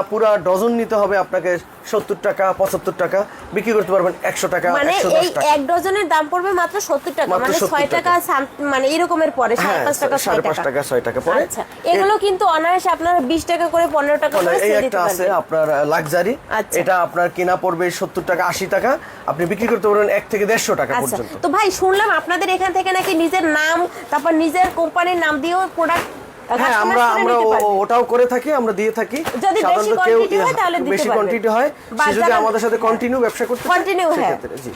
পুরা ডজন নিতে হবে আপনাকে 70 টাকা 75 টাকা, বিক্রি করতে পারবেন 100 টাকা, মানে 110 এই টাকা। এক ডজনের দাম পড়বে মাত্র 70 টাকা, মানে 6 টাকা মানে এরকমের পরে 5.5 টাকা 5.5 টাকা 6 টাকা পরে। আচ্ছা, এগুলো কিন্তু অনায়াসে আপনারা 20 টাকা করে 15 টাকা করে এই সেল একটা দিতে আছে পারবেন। আপনার লাক্সারি, আচ্ছা। এটা আপনার কিনা পড়বে 70 টাকা 80 টাকা, আপনি বিক্রি করতে পারবেন 1 থেকে 150 টাকা আচ্ছা, পর্যন্ত। তো ভাই শুনলাম আপনাদের এখান থেকে নাকি নিজের নাম তারপর নিজের কোম্পানির নাম দিয়েও প্রোডাক্ট হ্যাঁ, আমরা ওটাও করে থাকি, আমরা দিয়ে থাকি। যদি বেশি কোয়ান্টিটি হয় তাহলে দিতে পারবেন, বেশি কোয়ান্টিটি হয় সে যদি আমাদের সাথে কন্টিনিউ ব্যবসা করতে কন্টিনিউ হয়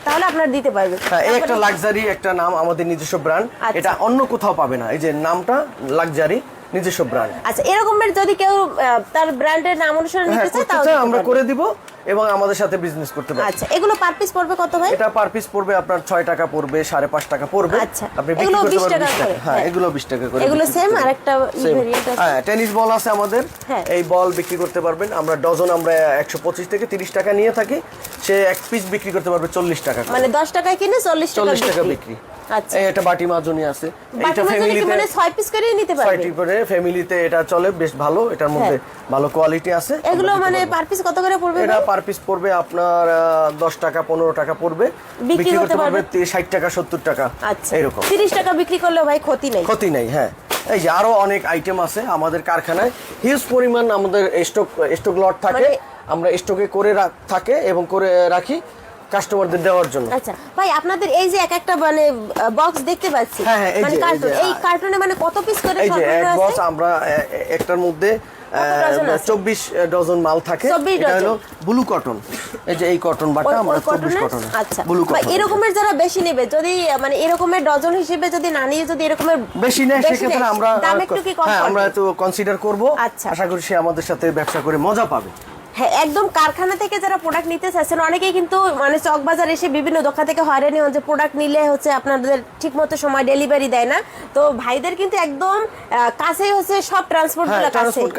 তাহলে আপনারা দিতে পারবেন। হ্যাঁ, এই একটা লাক্সারি একটা নাম, আমাদের নিজস্ব ব্র্যান্ড, এটা অন্য কোথাও পাবে না। এই যে নামটা লাক্সারি, নিজস্ব ব্র্যান্ড। আচ্ছা, এরকমের যদি কেউ তার ব্র্যান্ডের নাম অনুসারে নিতে চায় তাহলে আমরা করে দিব এবং আমাদের সাথে বিজনেস করতে পারবেন। আচ্ছা, এগুলো পার পিস পড়বে কত ভাই? এটা পার পিস পড়বে আপনার 6 টাকা পড়বে, 5.5 টাকা পড়বে। আচ্ছা, আপনি বিক্রি এগুলো করতে 20 পারবেন টাকা 20 টাকা। করে। হ্যাঁ, এগুলো 20 টাকা করে। এগুলো সেম আরেকটা ভেরিয়েন্ট আছে। হ্যাঁ, টেনিস বল আছে আমাদের, হ্যাঁ। এই বল বিক্রি করতে পারবেন। আমরা ডজন 125 থেকে 30 টাকা নিয়ে থাকি, সে এক পিস বিক্রি করতে পারবে 40 টাকা, মানে 10 টাকায় কিনে 40 টাকা বিক্রি। আচ্ছা, এই একটা বাটি মাজনি আছে, এটা ফ্যামিলিতে মানে 6 পিস করে নিতে পারবে। 6টি করে ফ্যামিলিতে এটা চলে, বেশ ভালো, এটার মধ্যে ভালো কোয়ালিটি আছে। এগুলো মানে পার পিস কত করে পড়বে? এটা পার পিস পড়বে আপনার 10 টাকা 15 টাকা পড়বে, বিক্রি করতে পারবে 60 টাকা 70 টাকা। আচ্ছা, এরকম 30 টাকা বিক্রি করলেও ভাই ক্ষতি নেই। ক্ষতি নেই। হ্যাঁ, এই যে আরো অনেক আইটেম আছে আমাদের কারখানায়, হিউজ পরিমাণ আমাদের স্টক লট থাকে, আমরা স্টকে করে থাকে এবং করে রাখি কাস্টমারদের দেওয়ার জন্য। আচ্ছা ভাই, আপনাদের এই যে এক একটা মানে বক্স দেখতে পাচ্ছি, মানে কার্টুন, এই কার্টুনে মানে কত পিস করে এই যে এক সর্বনিম্ন বক্স আছে? আমরা একটার মধ্যে 24 ডজন মাল থাকে। 24 এটা হলো ডজন। ব্লু কটন, এই যে এই কটন বাটা আমরা 24 কটন। আচ্ছা, ব্লু ভাই কটন এরকমের যারা বেশি নেবে, যদি মানে এরকমের ডজন হিসেবে যদি না নিয়ে যদি এরকমের বেশি নেয় সেক্ষেত্রে আমরা দাম একটু কি কম হ্যাঁ, করবে? আমরা তো কনসিডার করব। আচ্ছা। আশা করি সে আমাদের সাথে ব্যবসা করে মজা পাবে। হ্যাঁ, একদম কারখানা থেকে যারা প্রোডাক্ট নিতে চাচ্ছেন, অনেকেই কিন্তু মানে চক বাজার এসে বিভিন্ন দোকান থেকে হয়রানি হচ্ছে, প্রোডাক্ট নিলে হচ্ছে আপনাদের ঠিকমতো সময় ডেলিভারি দেয় না। তো ভাইদের কিন্তু একদম কাছেই হচ্ছে সব ট্রান্সপোর্টগুলো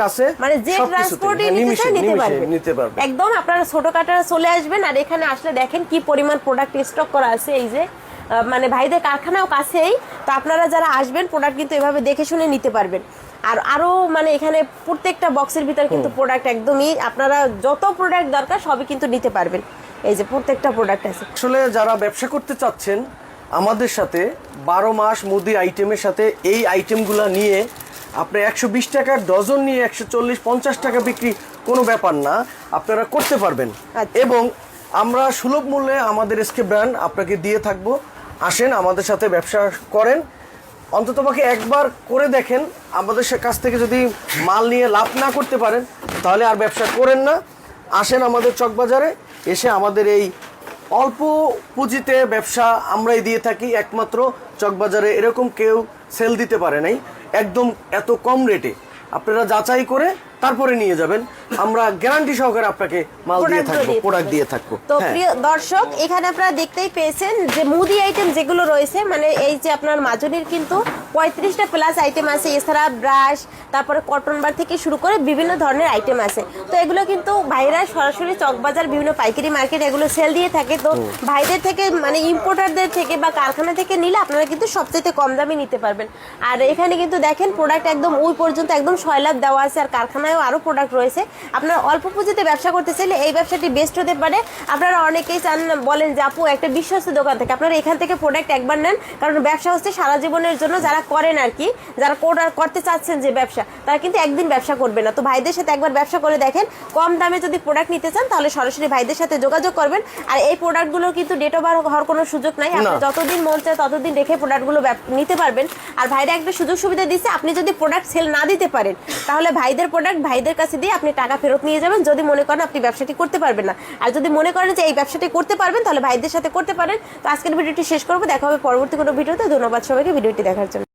কাছে, মানে যে ট্রান্সপোর্টই নিতে পারবে। একদম আপনারা ছোটখাটো চলে আসবেন, আর এখানে আসলে দেখেন কি পরিমাণ প্রোডাক্ট স্টক করা আছে। এই যে মানে ভাইদের কারখানাও কাছেই, তো আপনারা যারা আসবেন প্রোডাক্ট কিন্তু এভাবে দেখে শুনে নিতে পারবেন। আর আরো মানে এখানে প্রত্যেকটা বক্সের ভিতর কিন্তু প্রোডাক্ট একদমই আপনারা যত প্রোডাক্ট দরকার সবই কিন্তু নিতে পারবেন। এই যে প্রত্যেকটা প্রোডাক্ট আছে। আসলে যারা ব্যবসা করতে চাচ্ছেন আমাদের সাথে 12 মাস মুদি আইটেমের সাথে এই আইটেমগুলো নিয়ে আপনি 120 টাকার ডজন নিয়ে 140-50 টাকা বিক্রি কোনো ব্যাপার না, আপনারা করতে পারবেন। এবং আমরা সুলভ মূল্যে আমাদের এসকে ব্র্যান্ড আপনাকে দিয়ে থাকবো। আসেন আমাদের সাথে ব্যবসা করেন, অন্ততপক্ষে একবার করে দেখেন। আমাদের কাছ থেকে যদি মাল নিয়ে লাভ না করতে পারেন তাহলে আর ব্যবসা করেন না। আসেন আমাদের চকবাজারে, এসে আমাদের এই অল্প পুঁজিতে ব্যবসা আমরাই দিয়ে থাকি। একমাত্র চকবাজারে এরকম কেউ সেল দিতে পারে নাই একদম এত কম রেটে। আপনারা যাচাই করে তারপরে নিয়ে যাবেন, আমরা গ্যারান্টি সহকারে আপনাকে মাল দিয়ে থাকবো, প্রোডাক্ট দিয়ে থাকবো। তো প্রিয় দর্শক, এখানে আপনারা দেখতেই পেয়েছেন যে মুদি আইটেম যেগুলো রয়েছে, মানে এই যে আপনার মাজনির কিন্তু 35টা প্লাস আইটেম আছে, এছাড়া ব্রাশ, তারপরে কটন বার থেকে শুরু করে বিভিন্ন ধরনের আইটেম আছে। তো এগুলো কিন্তু ভাইরা সরাসরি চকবাজার বিভিন্ন পাইকারি মার্কেট এগুলো সেল দিয়ে থাকে। তো ভাইদের থেকে মানে ইম্পোর্টারদের থেকে বা কারখানা থেকে নিলে আপনারা কিন্তু সবচেয়ে কম দামে নিতে পারবেন। আর এখানে কিন্তু দেখেন প্রোডাক্ট একদম ওই পর্যন্ত একদম 6 লাখ দেওয়া আছে, আর কারখানায়ও আরো প্রোডাক্ট রয়েছে। আপনারা অল্প পুঁজিতে ব্যবসা করতে চাইলে এই ব্যবসাটি বেস্ট হতে পারে। আপনারা অনেকেই চান, বলেন যে আপু একটা বিশ্বস্ত দোকান থেকে, আপনারা এখান থেকে প্রোডাক্ট একবার নেন, কারণ ব্যবসা হচ্ছে সারা জীবনের জন্য। যারা করেন আর কি, যারা করতে চাচ্ছেন যে ব্যবসা, তারা কিন্তু একদিন ব্যবসা করবে না। তো ভাইদের সাথে একবার ব্যবসা করে দেখেন। কম দামে যদি প্রোডাক্ট নিতে চান তাহলে সরাসরি ভাইদের সাথে যোগাযোগ করবেন। আর এই প্রোডাক্টগুলো কিন্তু ডেট ওভার হওয়ার কোনো সুযোগ নাই, আপনি যতদিন মন চায় ততদিন রেখে প্রোডাক্টগুলো নিতে পারবেন। আর ভাইরা একটা সুযোগ সুবিধা দিচ্ছে, আপনি যদি প্রোডাক্ট সেল না দিতে পারেন তাহলে ভাইদের প্রোডাক্ট ভাইদের কাছে দিয়ে আপনি টাকা ফেরত নিয়ে যাবেন, যদি মনে করেন আপনি ব্যবসাটি করতে পারবেন না। আর যদি মনে করেন যে এই ব্যবসাটি করতে পারবেন তাহলে ভাইদের সাথে করতে পারেন। তো আজকের ভিডিওটি শেষ করবো, দেখা হবে পরবর্তী কোনো ভিডিওতে। ধন্যবাদ সবাইকে ভিডিওটি দেখার জন্য।